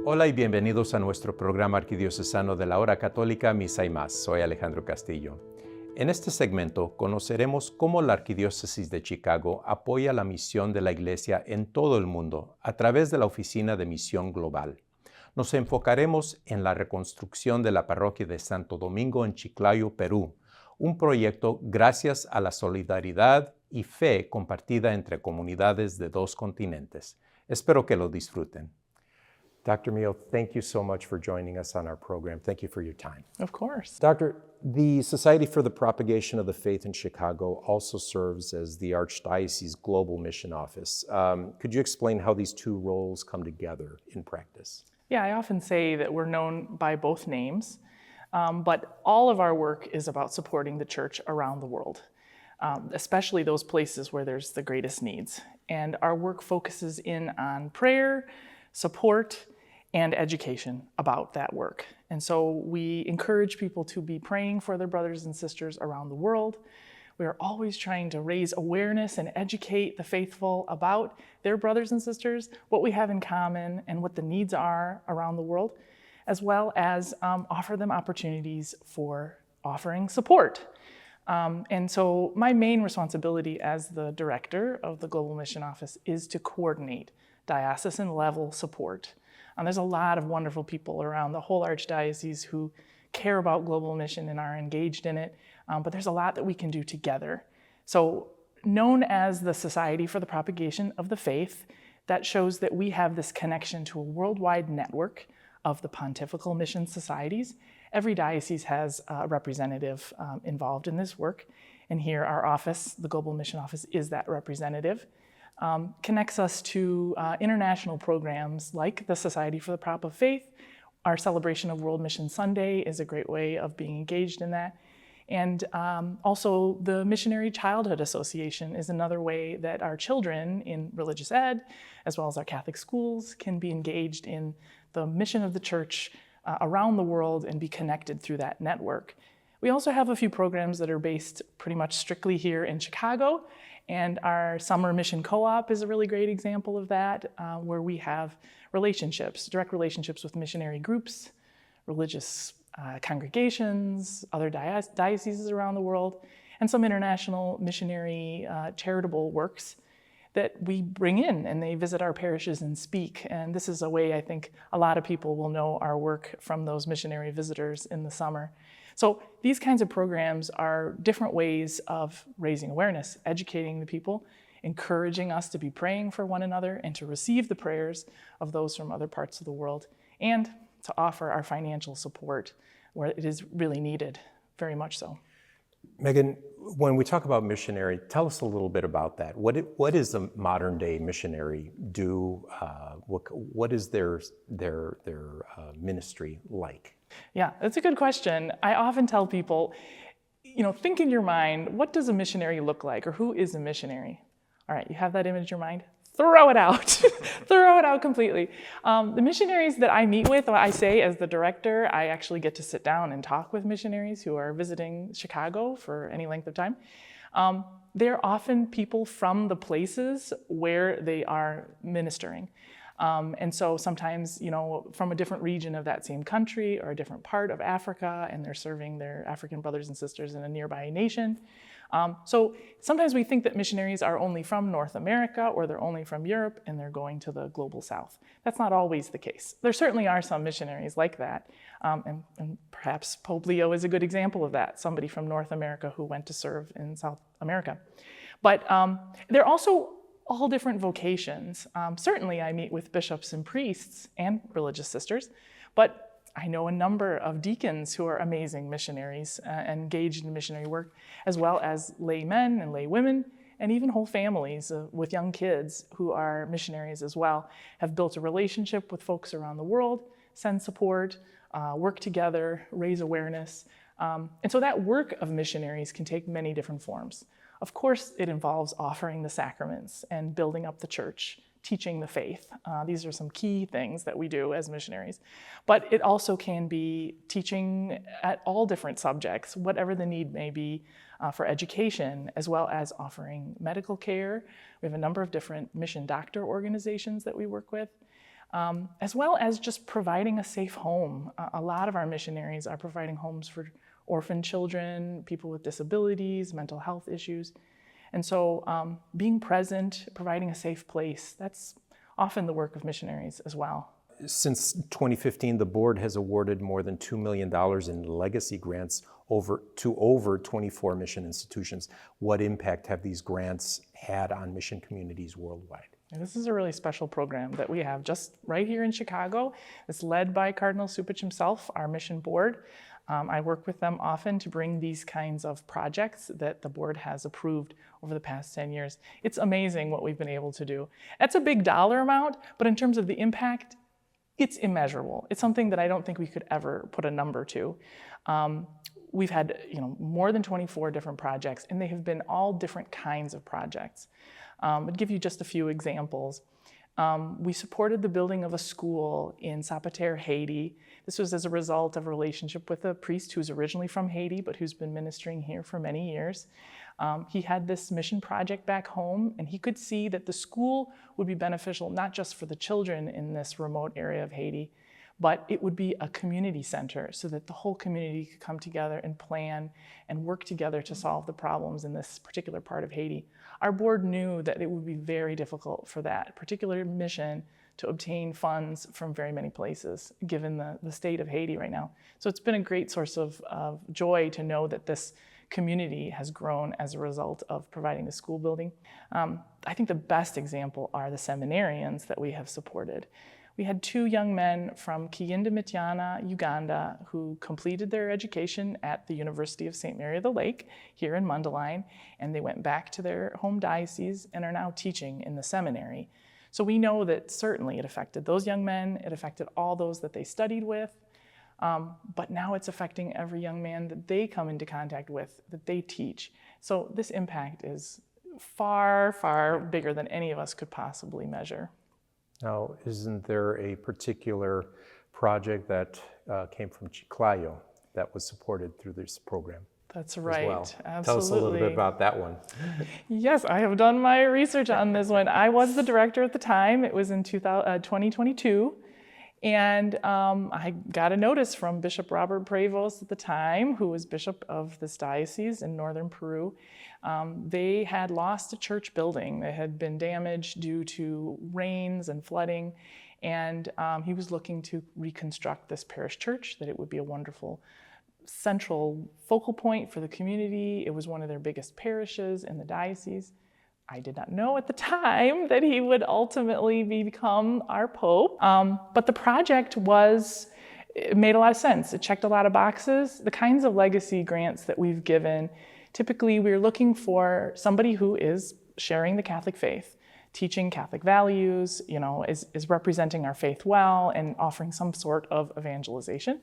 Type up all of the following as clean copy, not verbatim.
Hola y bienvenidos a nuestro programa arquidiocesano de la Hora Católica, Misa y Más. Soy Alejandro Castillo. En este segmento conoceremos cómo la Arquidiócesis de Chicago apoya la misión de la Iglesia en todo el mundo a través de la Oficina de Misión Global. Nos enfocaremos en la reconstrucción de la Parroquia de Santo Domingo en Chiclayo, Perú, un proyecto gracias a la solidaridad y fe compartida entre comunidades de dos continentes. Espero que lo disfruten. Dr. Mio, thank you so much for joining us on our program. Thank you for your time. Of course. Doctor, the Society for the Propagation of the Faith in Chicago also serves as the Archdiocese Global Mission Office. Could you explain how these two roles come together in practice? Yeah, I often say that we're known by both names, but all of our work is about supporting the church around the world, especially those places where there's the greatest needs. And our work focuses in on prayer, support, and education about that work. And so we encourage people to be praying for their brothers and sisters around the world. We are always trying to raise awareness and educate the faithful about their brothers and sisters, what we have in common, and what the needs are around the world, as well as offer them opportunities for offering support. And so my main responsibility as the director of the Global Mission Office is to coordinate diocesan level support. There's a lot of wonderful people around the whole Archdiocese who care about global mission and are engaged in it, but there's a lot that we can do together. So, known as the Society for the Propagation of the Faith, that shows that we have this connection to a worldwide network of the pontifical mission societies. Every diocese has a representative involved in this work, and here our office, the Global Mission Office, is that representative. Connects us to international programs like the Society for the Prop of Faith. Our celebration of World Mission Sunday is a great way of being engaged in that. And also the Missionary Childhood Association is another way that our children in religious ed, as well as our Catholic schools, can be engaged in the mission of the church around the world and be connected through that network. We also have a few programs that are based pretty much strictly here in Chicago. And our summer mission co-op is a really great example of that, where we have relationships, direct relationships with missionary groups, religious congregations, other dioceses around the world, and some international missionary charitable works that we bring in, and they visit our parishes and speak. And this is a way I think a lot of people will know our work from those missionary visitors in the summer. So these kinds of programs are different ways of raising awareness, educating the people, encouraging us to be praying for one another and to receive the prayers of those from other parts of the world, and to offer our financial support where it is really needed, very much so. Megan, when we talk about missionary, tell us a little bit about that. What is a modern day missionary do? What is their ministry like? Yeah, that's a good question. I often tell people, think in your mind, what does a missionary look like, or who is a missionary? All right, you have that image in your mind? Throw it out. Throw it out completely. The missionaries that I meet with, I say as the director, I actually get to sit down and talk with missionaries who are visiting Chicago for any length of time. They're often people from the places where they are ministering. And so sometimes, from a different region of that same country or a different part of Africa, and they're serving their African brothers and sisters in a nearby nation. So sometimes we think that missionaries are only from North America, or they're only from Europe and they're going to the global south. That's not always the case. There certainly are some missionaries like that. And perhaps Pope Leo is a good example of that, somebody from North America who went to serve in South America. But they're also all different vocations. Certainly I meet with bishops and priests and religious sisters, but I know a number of deacons who are amazing missionaries engaged in missionary work, as well as laymen and lay women, and even whole families with young kids who are missionaries as well, have built a relationship with folks around the world, send support, work together, raise awareness. And so that work of missionaries can take many different forms. Of course, it involves offering the sacraments and building up the church, teaching the faith. These are some key things that we do as missionaries. But it also can be teaching at all different subjects, whatever the need may be for education, as well as offering medical care. We have a number of different mission doctor organizations that we work with. as well as just providing a safe home. A lot of our missionaries are providing homes for orphan children, people with disabilities, mental health issues. And so being present, providing a safe place, that's often the work of missionaries as well. Since 2015, the board has awarded more than $2 million in legacy grants to over 24 mission institutions. What impact have these grants had on mission communities worldwide? And this is a really special program that we have just right here in Chicago. It's led by Cardinal Cupich himself, our mission board. I work with them often to bring these kinds of projects that the board has approved over the past 10 years. It's amazing what we've been able to do. That's a big dollar amount, but in terms of the impact, it's immeasurable. It's something that I don't think we could ever put a number to. We've had more than 24 different projects, and they have been all different kinds of projects. I'll give you just a few examples. We supported the building of a school in Zapater, Haiti. This was as a result of a relationship with a priest who's originally from Haiti, but who's been ministering here for many years. He had this mission project back home, and he could see that the school would be beneficial not just for the children in this remote area of Haiti, but it would be a community center so that the whole community could come together and plan and work together to solve the problems in this particular part of Haiti. Our board knew that it would be very difficult for that particular mission to obtain funds from very many places, given the state of Haiti right now. So it's been a great source of joy to know that this community has grown as a result of providing the school building. I think the best example are the seminarians that we have supported. We had 2 young men from Kiyinda Mityana, Uganda, who completed their education at the University of St. Mary of the Lake here in Mundelein, and they went back to their home diocese and are now teaching in the seminary. So we know that certainly it affected those young men, it affected all those that they studied with, but now it's affecting every young man that they come into contact with, that they teach. So this impact is far, far bigger than any of us could possibly measure. Now, isn't there a particular project that came from Chiclayo that was supported through this program? That's right, well? Absolutely. Tell us a little bit about that one. Yes, I have done my research on this one. I was the director at the time. It was in 2022. And I got a notice from Bishop Robert Prevost at the time, who was bishop of this diocese in northern Peru. They had lost a church building that had been damaged due to rains and flooding. And he was looking to reconstruct this parish church, that it would be a wonderful central focal point for the community. It was one of their biggest parishes in the diocese. I did not know at the time that he would ultimately become our pope. But the project it made a lot of sense. It checked a lot of boxes. The kinds of legacy grants that we've given, typically we're looking for somebody who is sharing the Catholic faith, teaching Catholic values, is representing our faith well and offering some sort of evangelization.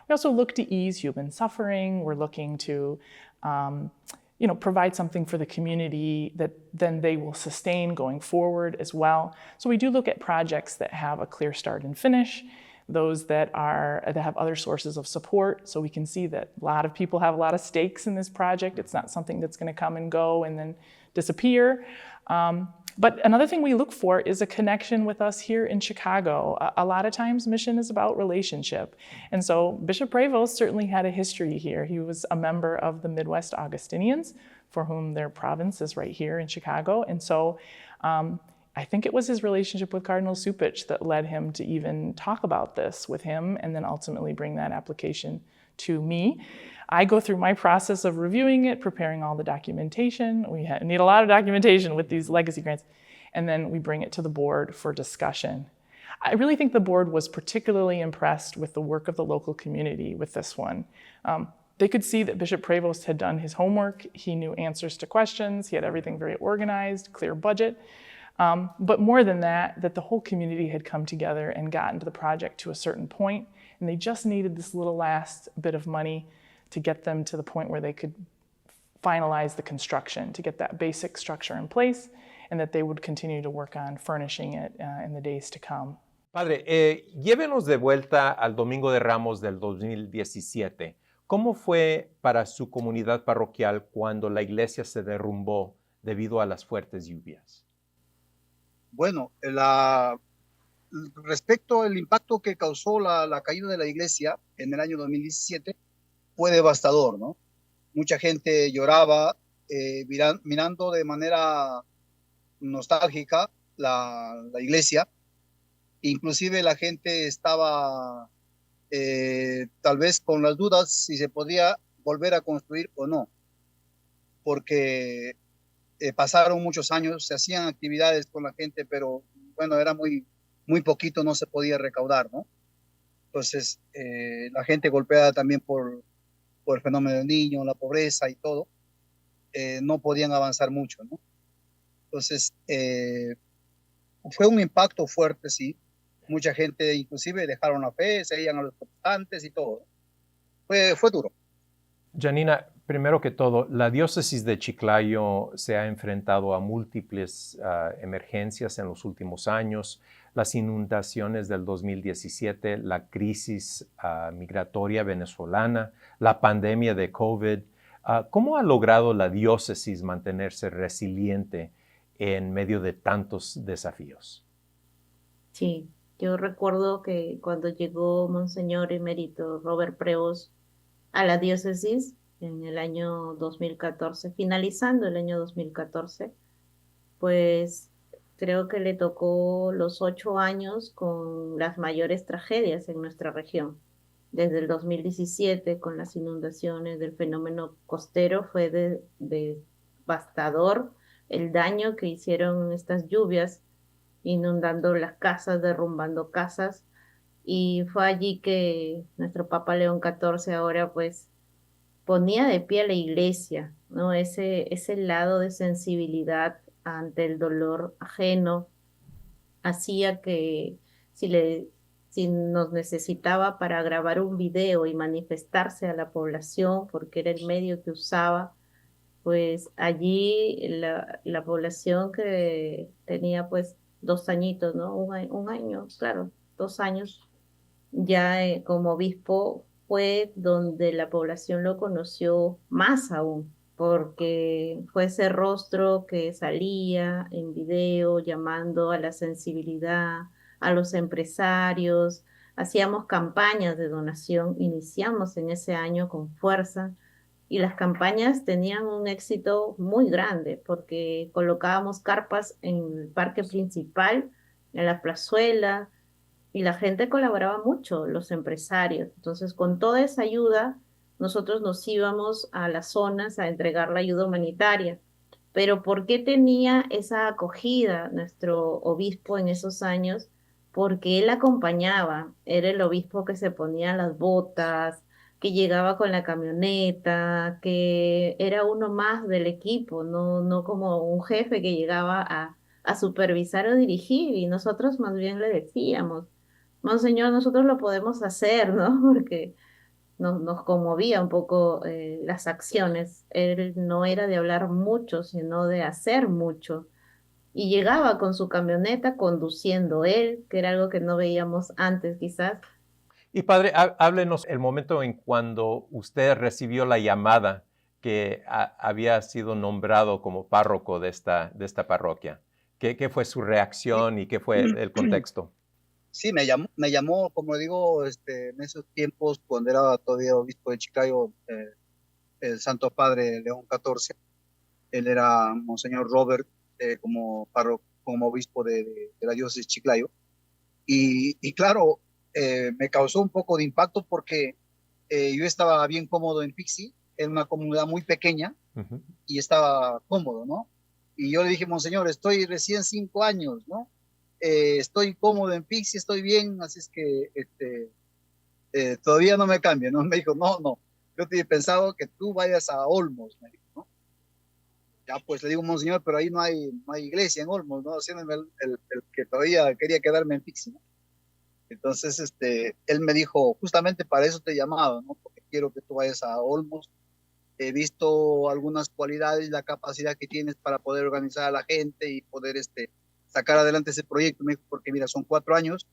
We also look to ease human suffering. We're looking to provide something for the community that then they will sustain going forward as well. So we do look at projects that have a clear start and finish, those that have other sources of support, so we can see that a lot of people have a lot of stakes in this project. It's not something that's going to come and go and then disappear. But another thing we look for is a connection with us here in Chicago. A lot of times mission is about relationship. And so Bishop Prevost certainly had a history here. He was a member of the Midwest Augustinians, for whom their province is right here in Chicago. And so I think it was his relationship with Cardinal Cupich that led him to even talk about this with him and then ultimately bring that application to me. I go through my process of reviewing it, preparing all the documentation. We need a lot of documentation with these legacy grants, and then we bring it to the board for discussion. I really think the board was particularly impressed with the work of the local community with this one. They could see that Bishop Prevost had done his homework. He knew answers to questions. He had everything very organized, clear budget. But more than that the whole community had come together and gotten to the project to a certain point, and they just needed this little last bit of money to get them to the point where they could finalize the construction, to get that basic structure in place, and that they would continue to work on furnishing it in the days to come. Padre, llévenos de vuelta al Domingo de Ramos del 2017. ¿Cómo fue para su comunidad parroquial cuando la iglesia se derrumbó debido a las fuertes lluvias? Bueno, respecto al impacto que causó la caída de la iglesia en el año 2017, fue devastador, ¿no? Mucha gente lloraba mirando de manera nostálgica la iglesia. Inclusive la gente estaba tal vez con las dudas si se podía volver a construir o no, porque pasaron muchos años, se hacían actividades con la gente, pero bueno, era muy poquito, no se podía recaudar, ¿no? Entonces, la gente golpeada también por el fenómeno del niño, la pobreza y todo, no podían avanzar mucho, ¿no? Entonces, fue un impacto fuerte, sí. Mucha gente inclusive dejaron la fe, seguían a los protestantes y todo. Fue duro. Janina, primero que todo, la diócesis de Chiclayo se ha enfrentado a múltiples emergencias en los últimos años, las inundaciones del 2017, la crisis migratoria venezolana, la pandemia de COVID. ¿Cómo ha logrado la diócesis mantenerse resiliente en medio de tantos desafíos? Sí, yo recuerdo que cuando llegó Monseñor Emérito Robert Preus a la diócesis en el año 2014, finalizando el año 2014, pues creo que le tocó los 8 años con las mayores tragedias en nuestra región. Desde el 2017, con las inundaciones del fenómeno costero, fue devastador el daño que hicieron estas lluvias, inundando las casas, derrumbando casas. Y fue allí que nuestro Papa León XIV ahora pues ponía de pie a la iglesia, ¿no? Ese lado de sensibilidad ante el dolor ajeno hacía que si, le, si nos necesitaba para grabar un video y manifestarse a la población, porque era el medio que usaba, pues allí la población que tenía pues 2 añitos, ¿no? Un año, claro, 2 años, ya como obispo fue donde la población lo conoció más aún, porque fue ese rostro que salía en video llamando a la sensibilidad, a los empresarios, hacíamos campañas de donación, iniciamos en ese año con fuerza y las campañas tenían un éxito muy grande porque colocábamos carpas en el parque principal, en la plazuela, y la gente colaboraba mucho, los empresarios. Entonces, con toda esa ayuda, nosotros nos íbamos a las zonas a entregar la ayuda humanitaria. Pero ¿por qué tenía esa acogida nuestro obispo en esos años? Porque él acompañaba, era el obispo que se ponía las botas, que llegaba con la camioneta, que era uno más del equipo, no como un jefe que llegaba a supervisar o dirigir, y nosotros más bien le decíamos, Monseñor, nosotros lo podemos hacer, ¿no? Porque nos conmovía un poco las acciones. Él no era de hablar mucho, sino de hacer mucho. Y llegaba con su camioneta conduciendo él, que era algo que no veíamos antes quizás. Y padre, háblenos el momento en cuando usted recibió la llamada que había sido nombrado como párroco de esta parroquia. ¿Qué fue su Sí, reacción y qué fue el contexto? sí, me llamó, como digo, en esos tiempos, cuando era todavía obispo de Chiclayo, el Santo Padre León XIV. Él era Monseñor Robert, como obispo de la diócesis de Chiclayo. Y claro, me causó un poco de impacto porque yo estaba bien cómodo en Pixie, en una comunidad muy pequeña, Ujú. y estaba cómodo, ¿no? Y yo le dije, Monseñor, estoy recién 5 años, ¿no? Estoy cómodo en Pixie, estoy bien, así es que todavía no me cambio, ¿no? Me dijo, no, yo te he pensado que tú vayas a Olmos, me dijo, ¿no? Ya pues le digo, Monseñor, pero ahí no hay iglesia en Olmos, ¿no? Haciéndome el que todavía quería quedarme en Pixie, ¿no? Entonces, él me dijo, justamente para eso te he llamado, ¿no? Porque quiero que tú vayas a Olmos. He visto algunas cualidades, la capacidad que tienes para poder organizar a la gente y poder sacar adelante ese proyecto. Me dijo, porque mira, son 4 años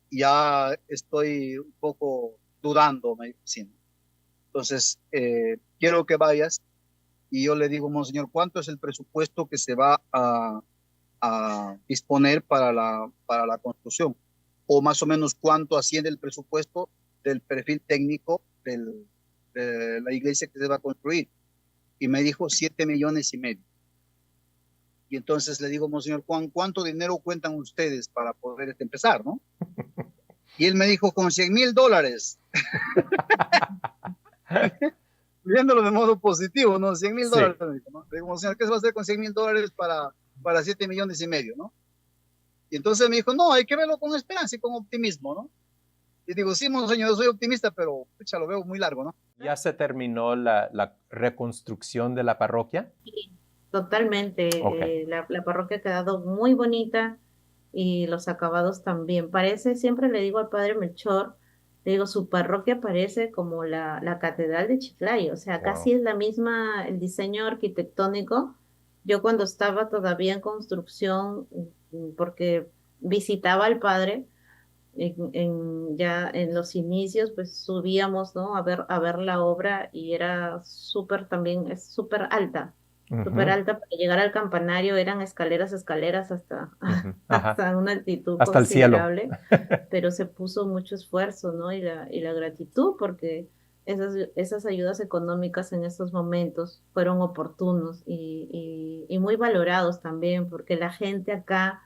y ya estoy un poco dudando, me dijo, sí, ¿no? Entonces, quiero que vayas. Y yo le digo, Monseñor, ¿cuánto es el presupuesto que se va a disponer para la construcción? o más o menos cuánto asciende el presupuesto del perfil técnico de la iglesia que se va a construir. Y me dijo 7,5 millones. Y entonces le digo, Monseñor Juan, ¿cuánto dinero cuentan ustedes para poder empezar, no? Y él me dijo, con $100,000. Viéndolo de modo positivo, ¿no? $100,000. ¿No? Le digo, Monseñor, ¿qué se va a hacer con $100,000 para 7,5 millones, ¿no? Y entonces me dijo, no, hay que verlo con esperanza y con optimismo, ¿no? Y digo, sí, Monseñor, yo soy optimista, pero pucha, lo veo muy largo, ¿no? ¿Ya se terminó la reconstrucción de la parroquia? Sí, totalmente. Okay. La parroquia ha quedado muy bonita y los acabados también. Parece, siempre le digo al padre Melchor, le digo, su parroquia parece como la catedral de Chiclayo, o sea, Wow. casi es la misma, el diseño arquitectónico. Yo cuando estaba todavía en construcción, porque visitaba al padre, ya en los inicios, pues subíamos, ¿no? A ver la obra y era súper también, es súper alta para llegar al campanario, eran escaleras hasta, Ajá. hasta una altitud Hasta el cielo. considerable, pero se puso mucho esfuerzo, ¿no? Y la gratitud, porque esas ayudas económicas en estos momentos fueron oportunos y muy valorados también, porque la gente acá,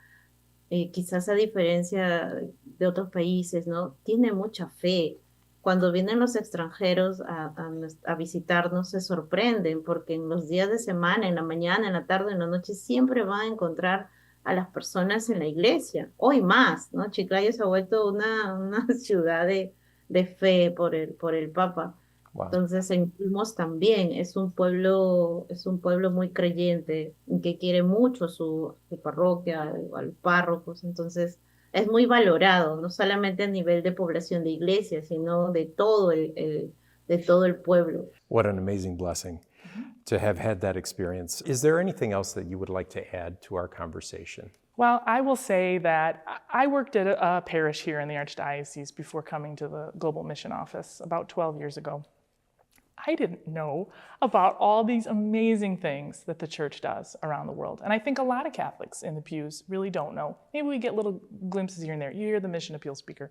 quizás a diferencia de otros países, ¿no? Tiene mucha fe. Cuando vienen los extranjeros a visitarnos, se sorprenden porque en los días de semana, en la mañana, en la tarde, en la noche, siempre van a encontrar a las personas en la iglesia. Hoy más, ¿no? Chiclayo se ha vuelto una ciudad de fe por el Papa. Wow. Entonces, en Pulmos también es un pueblo muy creyente, que quiere mucho su parroquia, a los párrocos. Entonces, es muy valorado, no solamente a nivel de población de iglesia, sino de todo de todo el pueblo. What an amazing blessing to have had that experience. Is there anything else that you would like to add to our conversation? Well, I will say that I worked at a parish here in the Archdiocese before coming to the Global Mission Office about 12 years ago. I didn't know about all these amazing things that the church does around the world. And I think a lot of Catholics in the pews really don't know. Maybe we get little glimpses here and there. You hear the mission appeal speaker.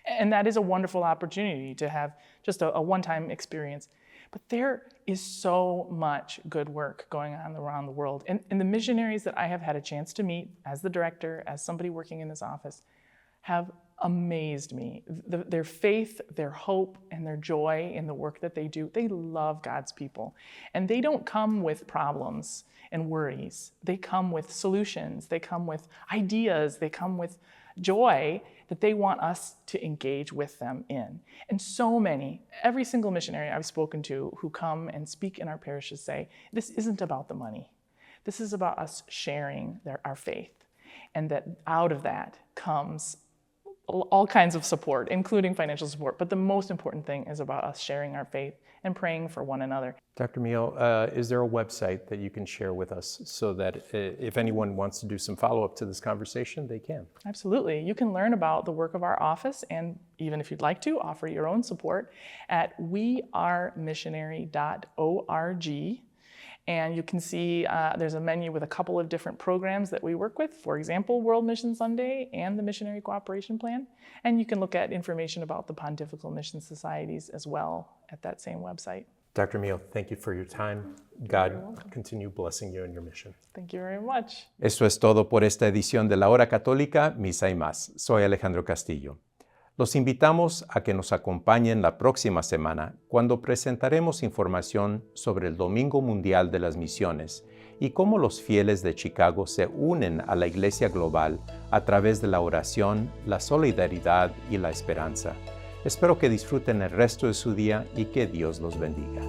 And that is a wonderful opportunity to have just a one-time experience. But there is so much good work going on around the world. And the missionaries that I have had a chance to meet as the director, as somebody working in this office, have amazed me. Their faith, their hope, and their joy in the work that they do. They love God's people. And they don't come with problems and worries. They come with solutions. They come with ideas. They come with joy that they want us to engage with them in. And so many, every single missionary I've spoken to who come and speak in our parishes say, this isn't about the money. This is about us sharing our faith. And that out of that comes all kinds of support, including financial support. But the most important thing is about us sharing our faith and praying for one another. Dr. Miel, is there a website that you can share with us so that if anyone wants to do some follow-up to this conversation, they can? Absolutely. You can learn about the work of our office and even if you'd like to, offer your own support at wearemissionary.org. And you can see there's a menu with a couple of different programs that we work with. For example, World Mission Sunday and the Missionary Cooperation Plan. And you can look at information about the Pontifical Mission Societies as well at that same website. Dr. Miel, thank you for your time. God continue blessing you in your mission. Thank you very much. Esto es todo por esta edición de la Hora Católica, Misa y Más. Soy Alejandro Castillo. Los invitamos a que nos acompañen la próxima semana cuando presentaremos información sobre el Domingo Mundial de las Misiones y cómo los fieles de Chicago se unen a la Iglesia global a través de la oración, la solidaridad y la esperanza. Espero que disfruten el resto de su día y que Dios los bendiga.